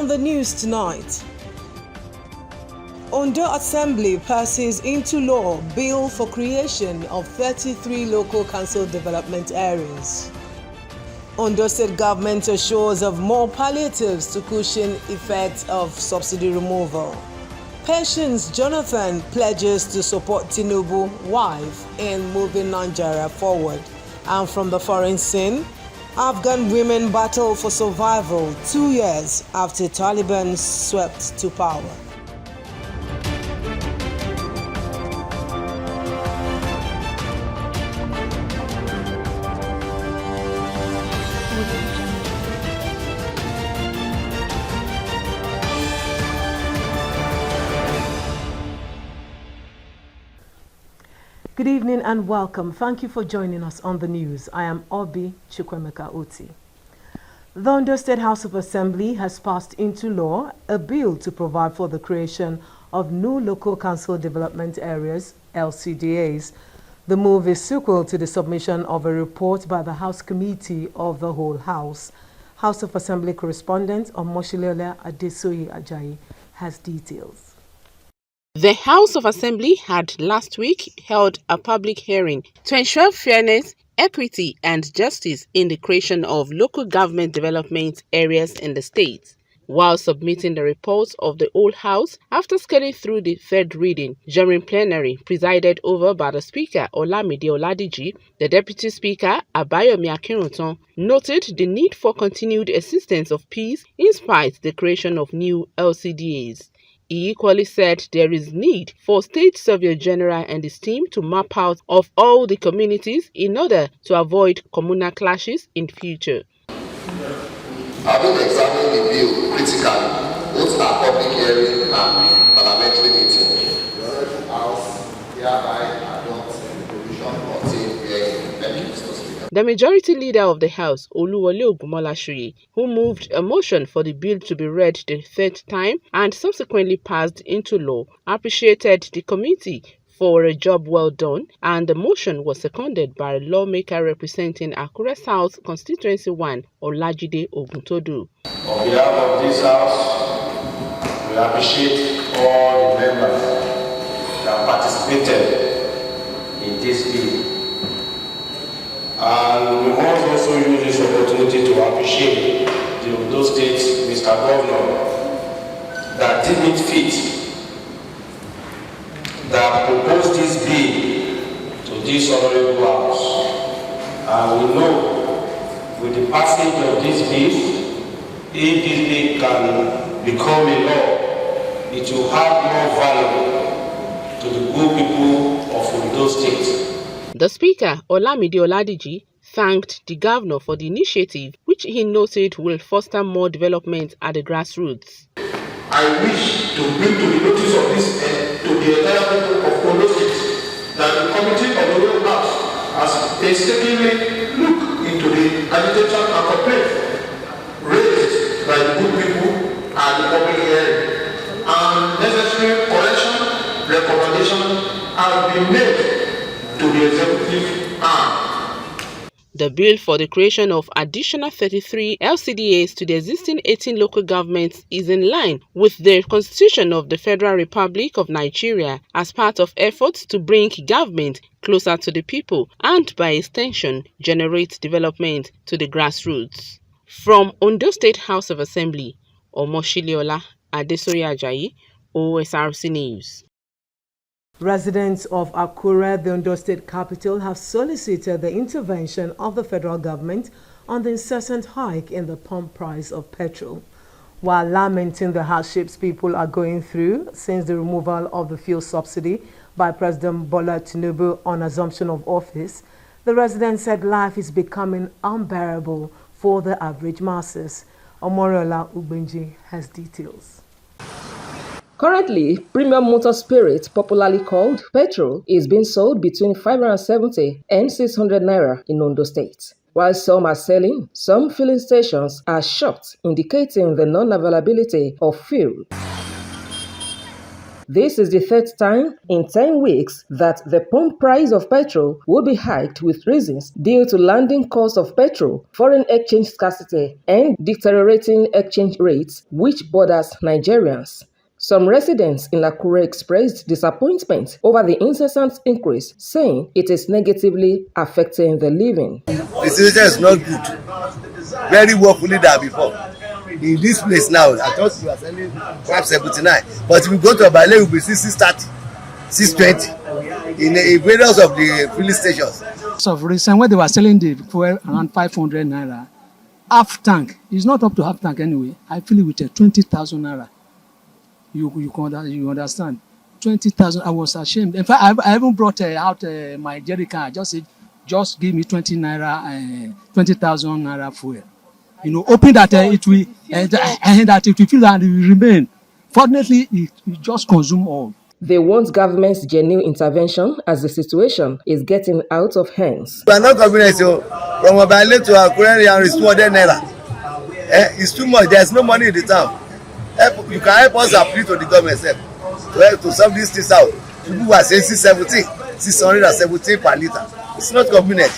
on the news tonight. Ondo Assembly passes into law bill for creation of 33 local council development areas. Ondo State government assures of more palliatives to cushion effects of subsidy removal. Patience Jonathan pledges to support Tinubu's wife in moving Nigeria forward. And from the foreign scene, Afghan women battle for survival 2 years after Taliban swept to power. Good evening and welcome. Thank you for joining us on the news. I am Obi Chukwemeka Oti. The Ondo State House of Assembly has passed into law a bill to provide for the creation of new local council development areas, LCDAs. The move is sequel to the submission of a report by the House Committee of the Whole House. House of Assembly correspondent Omoshiliola Adesoye Ajayi has details. The House of Assembly had last week held a public hearing to ensure fairness, equity and justice in the creation of local government development areas in the state. While submitting the report of the whole House after scaling through the third reading during plenary presided over by the Speaker Olamide Oladiji, the Deputy Speaker Abayomi Akinruntan noted the need for continued assistance of peace in spite the creation of new LCDAs. He equally said there is need for State Surveyor General and his team to map out of all the communities in order to avoid communal clashes in future. Having examined the bill critically, both our public hearing and parliamentary meeting, the House hereby adopts the provision contained herein. Thank you, Mr. Speaker. The majority leader of the House, Oluwole Ogunmolashoye, who moved a motion for the bill to be read the third time and subsequently passed into law, appreciated the committee for a job well done, and the motion was seconded by a lawmaker representing Akure South Constituency 1, Olajide Oguntodu. On behalf of this House, we appreciate all the members that participated in this bill. And we must also use this opportunity to appreciate the Ondo State Mr. Governor that did it fit, that proposed this bill to this honorable House. And we know with the passage of this bill, if this bill can become a law, it will have more value to the good people of Ondo State. The Speaker, Olamide Oladiji, thanked the Governor for the initiative, which he noted will foster more development at the grassroots. I wish to bring to the notice of this to the entire people of Ondo State that the Committee of the Whole House has painstakingly looked into the agitation and complaint raised by the good people at the public hearing, and necessary correction recommendations have been made to the executive arm. The bill for the creation of additional 33 LCDAs to the existing 18 local governments is in line with the Constitution of the Federal Republic of Nigeria as part of efforts to bring government closer to the people and, by extension, generate development to the grassroots. From Ondo State House of Assembly, Omoshiliola Adesoye Ajayi, Osrc News. Residents of Akure, the Ondo State capital, have solicited the intervention of the federal government on the incessant hike in the pump price of petrol. While lamenting the hardships people are going through since the removal of the fuel subsidy by President Bola Tinubu on assumption of office, the residents said life is becoming unbearable for the average masses. Omoriola Ugbenji has details. Currently, premium motor spirit, popularly called petrol, is being sold between 570 and 600 naira in Ondo State. While some are selling, some filling stations are shut, indicating the non-availability of fuel. This is the third time in 10 weeks that the pump price of petrol will be hiked with reasons due to landing cost of petrol, foreign exchange scarcity, and deteriorating exchange rates, which borders Nigerians. Some residents in Akure expressed disappointment over the incessant increase, saying it is negatively affecting the living. The situation is not good. Very woefully than before. In this place now, I thought we were selling 579, but if we go to Abale, we will see 630, 620 in various of the filling stations. So of recent, when they were selling the fuel around 500 naira, half tank is not up to half tank anyway. I fill it with a 20,000 naira. You understand? 20,000. I was ashamed. In fact, I even brought out my jerry can. I just said, just give me 20,000 naira fuel. Hoping that it will fill and it will remain. Fortunately, it just consume all. They want government's genuine intervention as the situation is getting out of hands. We are not convenient, so from Abale to Akure is 200 naira. It's too much. There's no money in the town. You can help us appeal to the government to solve these things out. People are saying 617 per litre. It's not convenient.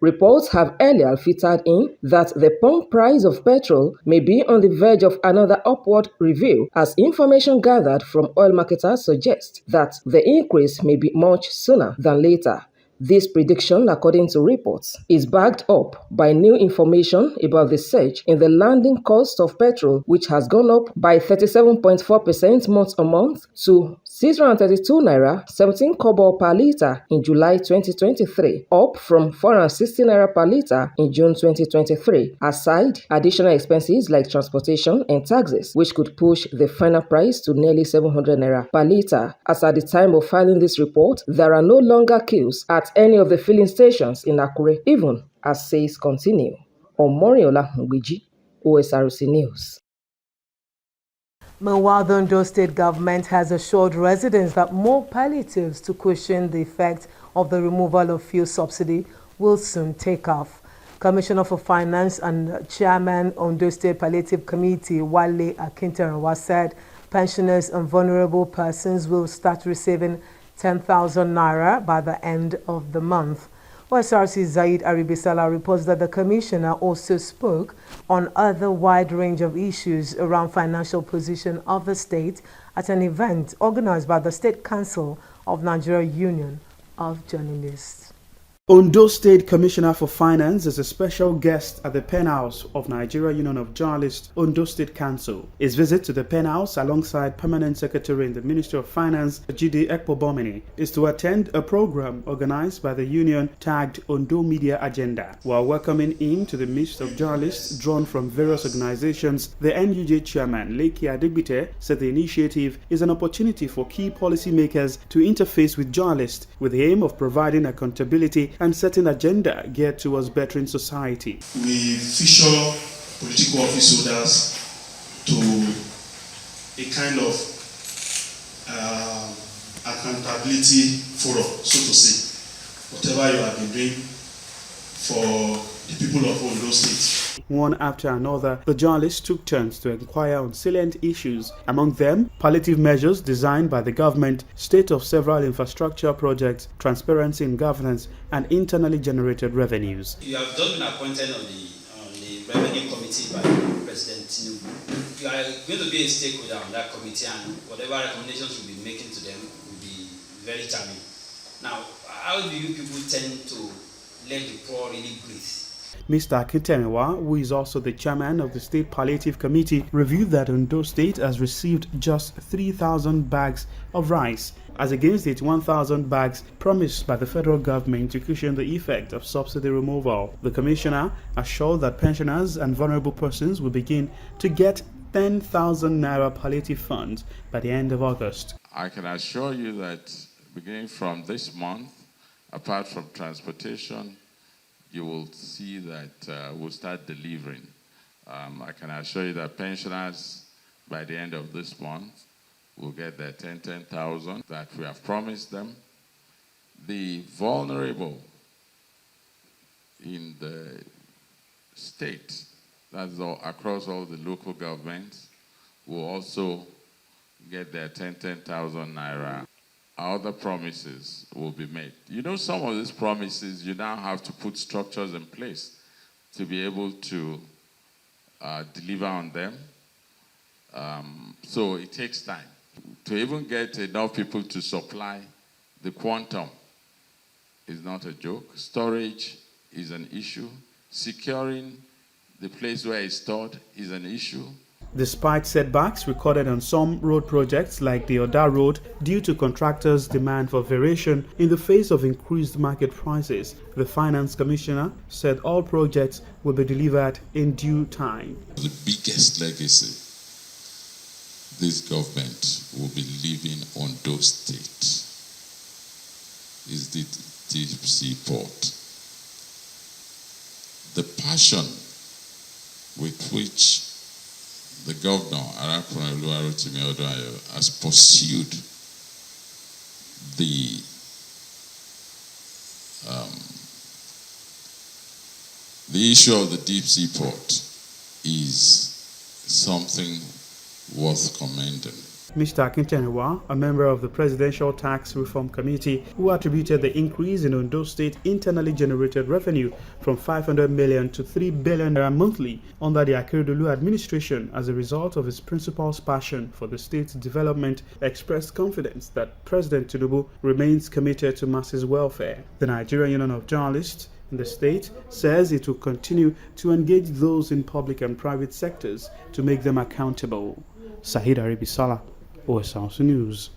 Reports have earlier filtered in that the pump price of petrol may be on the verge of another upward review, as information gathered from oil marketers suggests that the increase may be much sooner than later. This prediction, according to reports, is backed up by new information about the surge in the landing cost of petrol, which has gone up by 37.4% month-on-month to 632 naira 17 kobo per litre in July 2023, up from 460 naira per litre in June 2023, aside additional expenses like transportation and taxes, which could push the final price to nearly 700 naira per litre. As at the time of filing this report, there are no longer queues at any of the filling stations in Akure, even as sales continue. Omoriola Ngwiji, Osrc News. Meanwhile, the Ondo State government has assured residents that more palliatives to cushion the effect of the removal of fuel subsidy will soon take off. Commissioner for Finance and Chairman Ondo State Palliative Committee, Wale Akintarewa, said pensioners and vulnerable persons will start receiving 10,000 naira by the end of the month. Osrc Zaid Aribisala reports that the commissioner also spoke on other wide range of issues around financial position of the state at an event organized by the State Council of Nigeria Union of Journalists. Ondo State Commissioner for Finance is a special guest at the penthouse of Nigeria Union of Journalists, Ondo State Council. His visit to the penthouse alongside Permanent Secretary in the Ministry of Finance, Jide Ekpobomini, is to attend a program organized by the union tagged Ondo Media Agenda. While welcoming him to the midst of journalists drawn from various organizations, the NUJ chairman, Leki Adegbite, said the initiative is an opportunity for key policymakers to interface with journalists with the aim of providing accountability and setting agenda geared towards bettering society. We feature political office holders to a kind of accountability forum, so to say. Whatever you have been doing for the people of Ondo State. One after another, the journalists took turns to inquire on salient issues, among them palliative measures designed by the government, state of several infrastructure projects, transparency in governance, and internally generated revenues. You have just been appointed on the revenue committee by President Tinubu. You are going to be a stakeholder on that committee, and whatever recommendations you'll be making to them will be very charming. Now, how do you people tend to let the poor really breathe? Mr. Akintarewa, who is also the chairman of the State Palliative Committee, revealed that Ondo State has received just 3,000 bags of rice, as against its 1,000 bags promised by the federal government to cushion the effect of subsidy removal. The commissioner assured that pensioners and vulnerable persons will begin to get 10,000 naira palliative funds by the end of August. I can assure you that beginning from this month, apart from transportation, you will see that we'll start delivering. I can assure you that pensioners, by the end of this month, will get their 10,000 that we have promised them. The vulnerable in the state, that's all, across all the local governments, will also get their 10,000 naira. Other promises will be made. You know, some of these promises, you now have to put structures in place to be able to deliver on them. So it takes time. To even get enough people to supply the quantum is not a joke. Storage is an issue. Securing the place where it's stored is an issue. Despite setbacks recorded on some road projects like the Oda Road due to contractors' demand for variation in the face of increased market prices, the Finance Commissioner said all projects will be delivered in due time. The biggest legacy this government will be leaving on Ondo State is the deep sea port. The passion with which the governor, Arakuna Oluwarotimi Odoayo, has pursued the issue of the deep sea port is something worth commending. Mr. Akintenewa, a member of the Presidential Tax Reform Committee, who attributed the increase in Ondo State internally generated revenue from 500 million to 3 billion naira monthly under the Akeredolu administration as a result of his principal's passion for the state's development, expressed confidence that President Tinubu remains committed to masses' welfare. The Nigerian Union of Journalists in the state says it will continue to engage those in public and private sectors to make them accountable. Sahid Aribisala, Osrc News.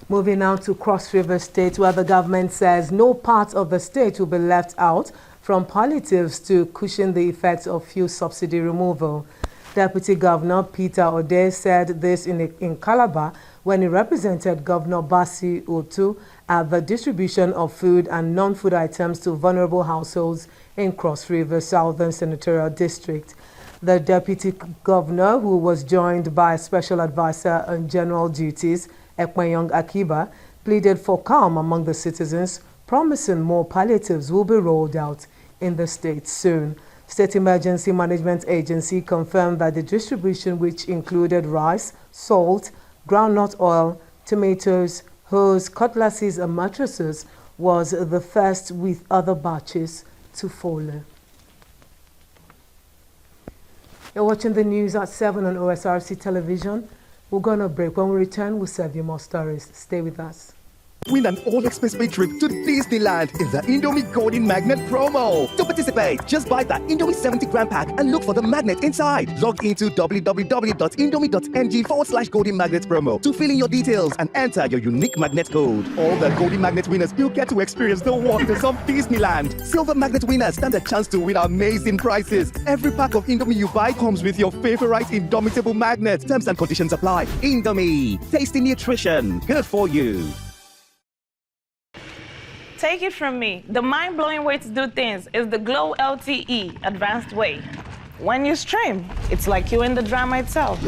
Moving now to Cross River State, where the government says no part of the state will be left out from palliatives to cushion the effects of fuel subsidy removal. Deputy Governor Peter Ode said this in Calabar when he represented Governor Basi Otu at the distribution of food and non-food items to vulnerable households in Cross River Southern Senatorial District. The Deputy Governor, who was joined by Special Advisor on General Duties, Ekpenyong Akiba, pleaded for calm among the citizens, promising more palliatives will be rolled out in the state soon. State Emergency Management Agency confirmed that the distribution, which included rice, salt, groundnut oil, tomatoes, hose, cutlasses and mattresses, was the first with other batches to follow. You're watching the news at 7 on OSRC television. We're going to break. When we return, we'll serve you more stories. Stay with us. Win an all-expense-paid trip to Disneyland in the Indomie Golden Magnet promo. To participate, just buy the Indomie 70-gram pack and look for the magnet inside. Log into www.indomie.ng/Golden Magnet promo to fill in your details and enter your unique magnet code. All the Golden Magnet winners will get to experience the wonders of Disneyland. Silver Magnet winners stand a chance to win amazing prizes. Every pack of Indomie you buy comes with your favorite Indomitable magnet. Terms and conditions apply. Indomie, tasty nutrition, good for you. Take it from me, the mind-blowing way to do things is the Glow LTE advanced way. When you stream, it's like you're in the drama itself.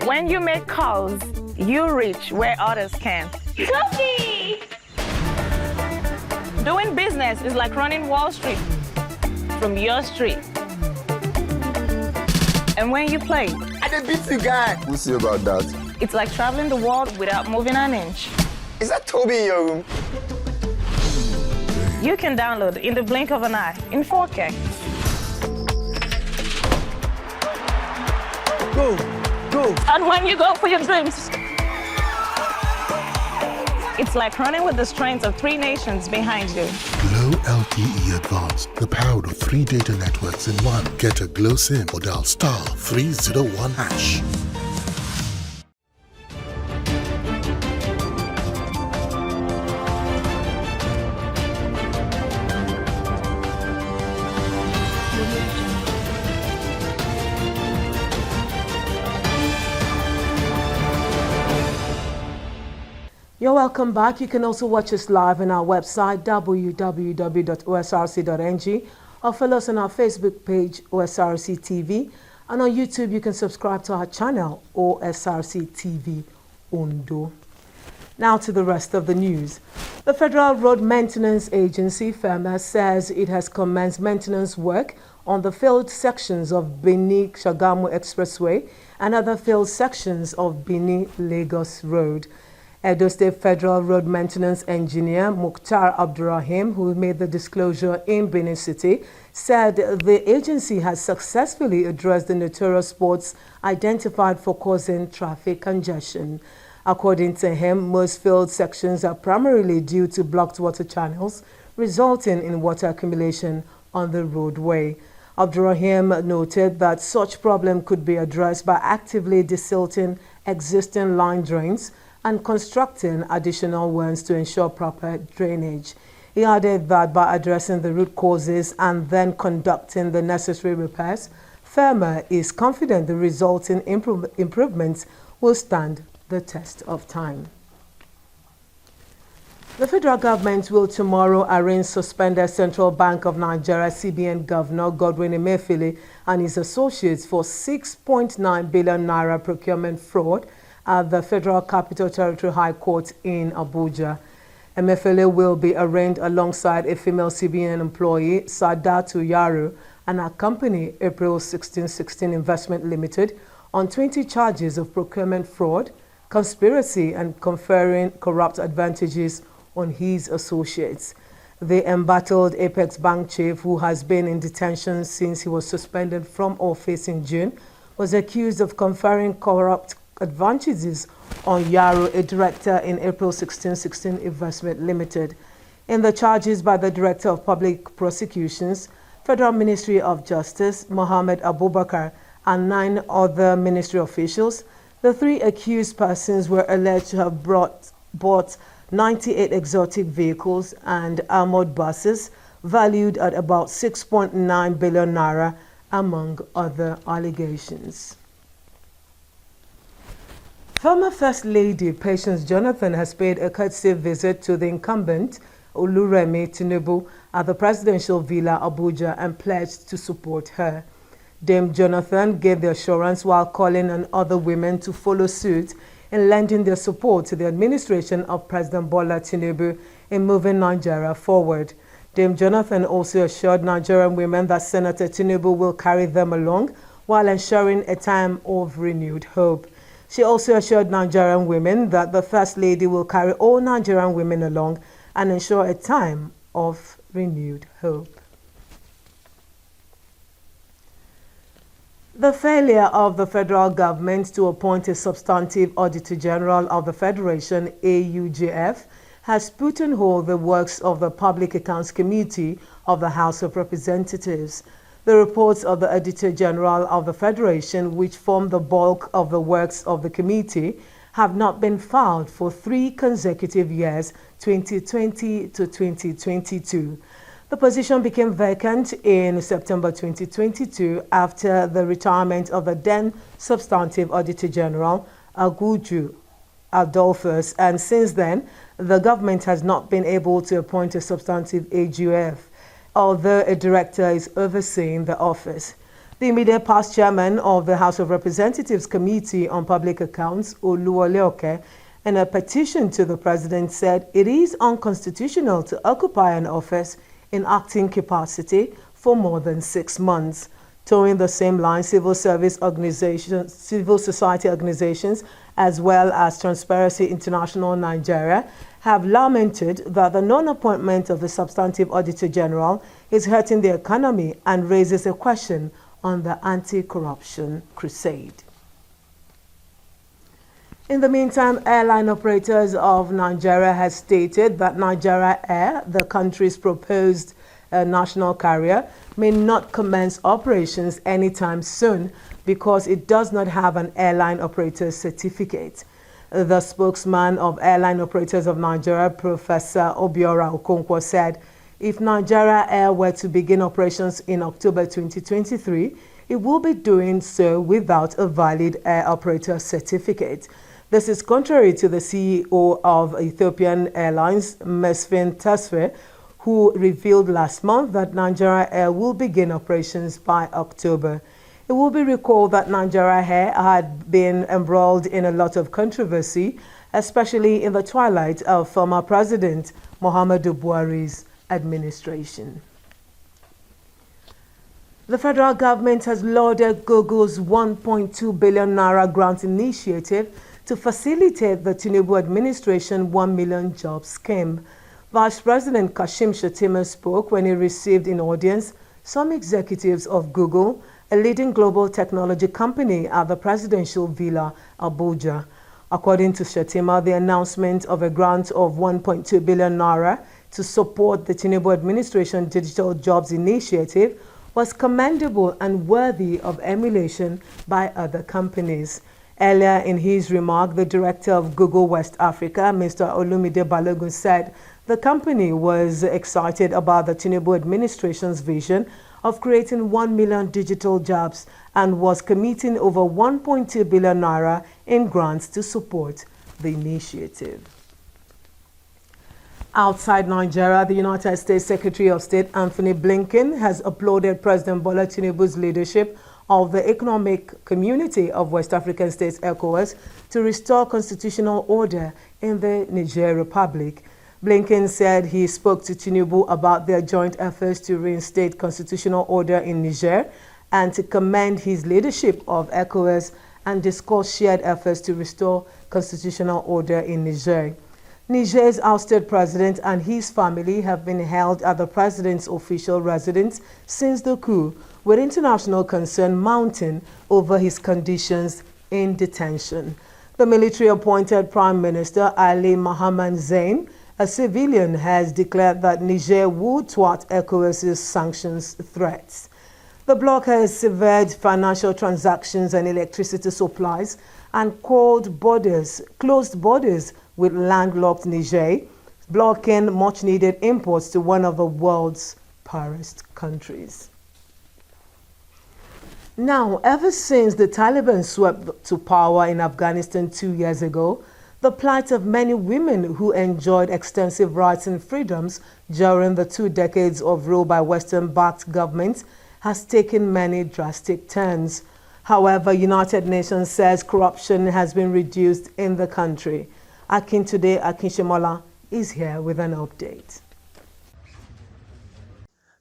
When you make calls, you reach where others can't. Copy! Doing business is like running Wall Street from your street. And when you play, I did beat you guy. We'll see about that. It's like traveling the world without moving an inch. Is that Toby in your room? You can download in the blink of an eye in 4K. Go, go. And when you go for your dreams, it's like running with the strength of 3 nations behind you. Glow LTE Advanced, the power of 3 data networks in one. Get a Glow SIM or dial *301#. You're welcome back. You can also watch us live on our website, www.osrc.ng, or follow us on our Facebook page, OSRC TV. And on YouTube, you can subscribe to our channel, OSRC TV Ondo. Now to the rest of the news. The Federal Road Maintenance Agency, FEMA, says it has commenced maintenance work on the failed sections of Benin-Shagamu Expressway and other failed sections of Benin-Lagos Road. Edo State Federal Road Maintenance Engineer Mukhtar Abdurrahim, who made the disclosure in Benin City, said the agency has successfully addressed the notorious spots identified for causing traffic congestion. According to him, most failed sections are primarily due to blocked water channels, resulting in water accumulation on the roadway. Abdurrahim noted that such problem could be addressed by actively desilting existing line drains and constructing additional ones to ensure proper drainage. He added that by addressing the root causes and then conducting the necessary repairs, FEMA is confident the resulting improvements will stand the test of time. The federal government will tomorrow arraign suspended Central Bank of Nigeria CBN Governor Godwin Emefiele and his associates for 6.9 billion naira procurement fraud at the Federal Capital Territory High Court in Abuja. Emefiele will be arraigned alongside a female CBN employee, Sadatu Yaro, and her company, April 1616 Investment Limited, on 20 charges of procurement fraud, conspiracy, and conferring corrupt advantages on his associates. The embattled Apex Bank chief, who has been in detention since he was suspended from office in June, was accused of conferring corrupt advantages on Yaro, a director in April 1616 Investment Limited. In the charges by the Director of Public Prosecutions, Federal Ministry of Justice, Mohammed Abubakar, and 9 other ministry officials, the 3 accused persons were alleged to have bought 98 exotic vehicles and armored buses valued at about 6.9 billion naira, among other allegations. Former First Lady Patience Jonathan has paid a courtesy visit to the incumbent Oluremi Tinubu at the presidential villa Abuja and pledged to support her. Dame Jonathan gave the assurance while calling on other women to follow suit in lending their support to the administration of President Bola Tinubu in moving Nigeria forward. Dame Jonathan also assured Nigerian women that Senator Tinubu will carry them along while ensuring a time of renewed hope. She also assured Nigerian women that the First Lady will carry all Nigerian women along and ensure a time of renewed hope. The failure of the federal government to appoint a substantive Auditor General of the Federation, AUJF, has put on hold the works of the Public Accounts Committee of the House of Representatives. The reports of the Auditor General of the Federation, which form the bulk of the works of the committee, have not been filed for 3 consecutive years, 2020 to 2022. The position became vacant in September 2022 after the retirement of the then Substantive Auditor General, Aguju Adolphus, and since then, the government has not been able to appoint a substantive AGF, although a director is overseeing the office. The immediate past chairman of the House of Representatives Committee on Public Accounts, Oluwole, in a petition to the president said it is unconstitutional to occupy an office in acting capacity for more than 6 months. Towing the same line, civil society organizations, as well as Transparency International Nigeria, have lamented that the non-appointment of the substantive Auditor General is hurting the economy and raises a question on the anti-corruption crusade. In the meantime, airline operators of Nigeria has stated that Nigeria Air, the country's proposed national carrier, may not commence operations anytime soon because it does not have an airline operator certificate. The spokesman of Airline Operators of Nigeria, Professor Obiora Okonkwo, said if Nigeria Air were to begin operations in October 2023, it will be doing so without a valid air operator certificate. This is contrary to the CEO of Ethiopian Airlines, Mesfin Tesfaye, who revealed last month that Nigeria Air will begin operations by October. It will be recalled that Nigeria Air had been embroiled in a lot of controversy, especially in the twilight of former President Muhammadu Buhari's administration. The federal government has lauded Google's 1.2 billion naira grant initiative to facilitate the Tinubu administration 1 million job scheme. Vice President Kashim Shettima spoke when he received in audience some executives of Google, a leading global technology company, at the presidential villa, Abuja. According to Shettima, the announcement of a grant of 1.2 billion naira to support the Tinubu administration digital jobs initiative was commendable and worthy of emulation by other companies. Earlier in his remark, the director of Google West Africa, Mr. Olumide Balogun, said the company was excited about the Tinubu administration's vision of creating 1 million digital jobs and was committing over 1.2 billion naira in grants to support the initiative. Outside Nigeria, the United States Secretary of State Anthony Blinken has applauded President Bola Tinubu's leadership of the Economic Community of West African States, ECOWAS, to restore constitutional order in the Niger Republic. Blinken said he spoke to Tinubu about their joint efforts to reinstate constitutional order in Niger and to commend his leadership of ECOWAS and discuss shared efforts to restore constitutional order in Niger. Niger's ousted president and his family have been held at the president's official residence since the coup, with international concern mounting over his conditions in detention. The military-appointed Prime Minister Ali Mohammed Zain, a civilian, has declared that Niger would thwart ECOWAS's sanctions threats. The bloc has severed financial transactions and electricity supplies and closed borders with landlocked Niger, blocking much-needed imports to one of the world's poorest countries. Now, ever since the Taliban swept to power in Afghanistan 2 years ago, the plight of many women who enjoyed extensive rights and freedoms during the 2 decades of rule by Western-backed governments has taken many drastic turns. However, United Nations says corruption has been reduced in the country. Akintunde Akinshomola is here with an update.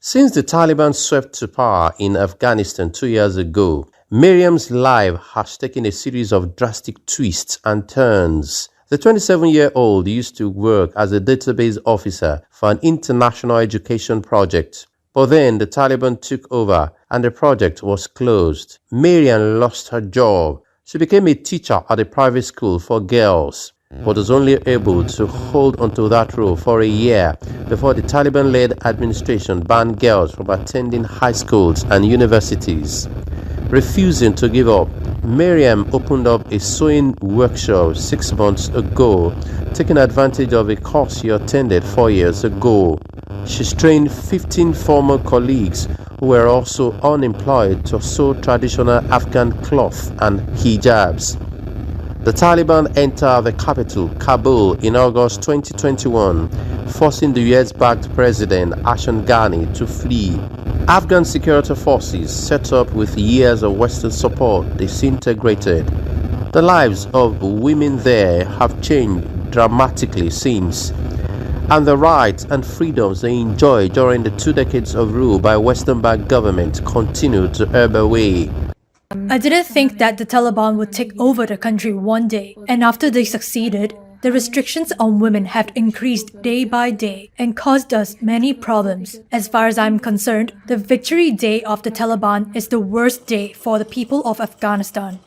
Since the Taliban swept to power in Afghanistan 2 years ago, Miriam's life has taken a series of drastic twists and turns. The 27-year-old used to work as a database officer for an international education project. But then the Taliban took over and the project was closed. Miriam lost her job. She became a teacher at a private school for girls, but was only able to hold onto that role for a year before the Taliban-led administration banned girls from attending high schools and universities. Refusing to give up, Miriam opened up a sewing workshop 6 months ago, taking advantage of a course she attended 4 years ago. She's trained 15 former colleagues who were also unemployed to sew traditional Afghan cloth and hijabs. The Taliban entered the capital, Kabul, in August 2021, forcing the US-backed President Ashraf Ghani to flee. Afghan security forces, set up with years of Western support, disintegrated. The lives of women there have changed dramatically since, and the rights and freedoms they enjoyed during the 2 decades of rule by Western-backed government continue to ebb away. I didn't think that the Taliban would take over the country one day, and after they succeeded, the restrictions on women have increased day by day and caused us many problems. As far as I'm concerned, the victory day of the Taliban is the worst day for the people of Afghanistan.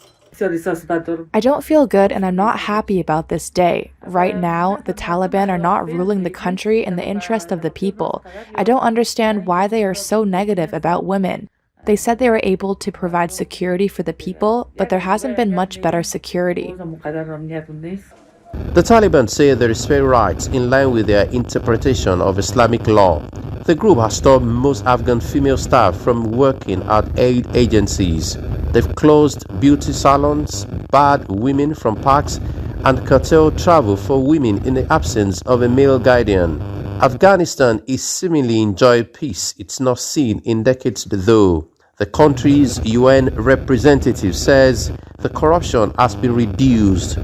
I don't feel good and I'm not happy about this day. Right now, the Taliban are not ruling the country in the interest of the people. I don't understand why they are so negative about women. They said they were able to provide security for the people, but there hasn't been much better security. The Taliban say they respect rights in line with their interpretation of Islamic law. The group has stopped most Afghan female staff from working at aid agencies. They've closed beauty salons, barred women from parks, and curtailed travel for women in the absence of a male guardian. Afghanistan is seemingly enjoying peace it's not seen in decades though. The country's UN representative says the corruption has been reduced.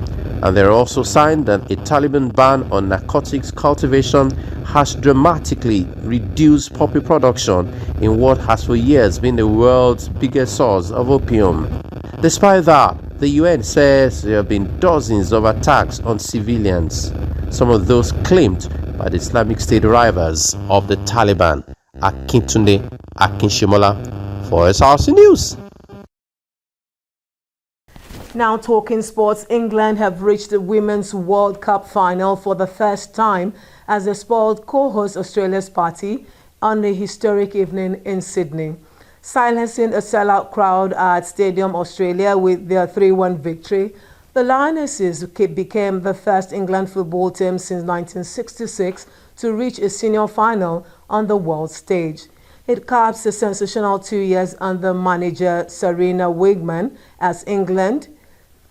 And there are also signs that a Taliban ban on narcotics cultivation has dramatically reduced poppy production in what has for years been the world's biggest source of opium. Despite that, the UN says there have been dozens of attacks on civilians, some of those claimed by the Islamic State rivals of the Taliban. Akintunde Akinshimola for Osrc News. Now talking sports, England have reached the Women's World Cup final for the first time as the sport co-hosts Australia's party on a historic evening in Sydney. Silencing a sellout crowd at Stadium Australia with their 3-1 victory, the Lionesses became the first England football team since 1966 to reach a senior final on the world stage. It caps a sensational 2 years under manager Sarina Wiegman as England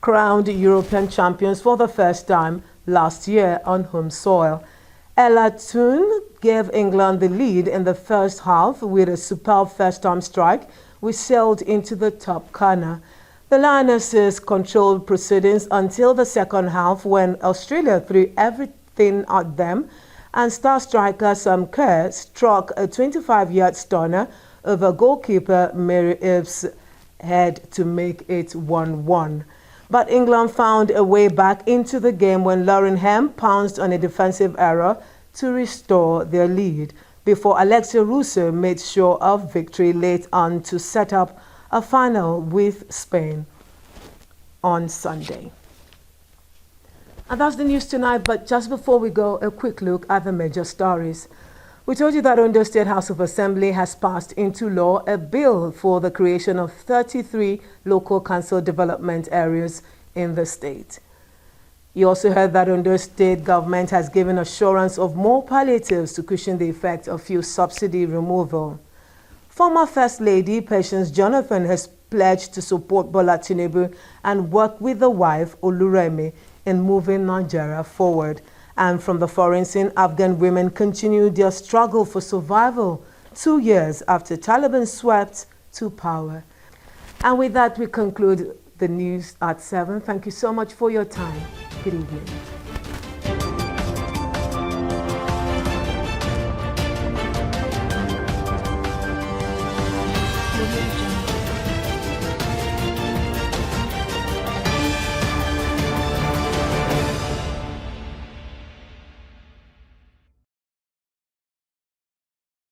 crowned European champions for the first time last year on home soil. Ella Toone gave England the lead in the first half with a superb first-time strike, which sailed into the top corner. The Lionesses controlled proceedings until the second half when Australia threw everything at them and star striker Sam Kerr struck a 25-yard stunner over goalkeeper Mary Eves' head to make it 1-1. But England found a way back into the game when Lauren Hem pounced on a defensive error to restore their lead before Alexia Russo made sure of victory late on to set up a final with Spain on Sunday. And that's the news tonight, but just before we go, a quick look at the major stories. We told you that Ondo State House of Assembly has passed into law a bill for the creation of 33 local council development areas in the state. You also heard that Ondo State government has given assurance of more palliatives to cushion the effect of fuel subsidy removal. Former First Lady Patience Jonathan has pledged to support Bola Tinubu and work with the wife Oluremi in moving Nigeria forward. And from the foreign scene, Afghan women continue their struggle for survival 2 years after Taliban swept to power. And with that, we conclude the news at 7. Thank you so much for your time. Good evening.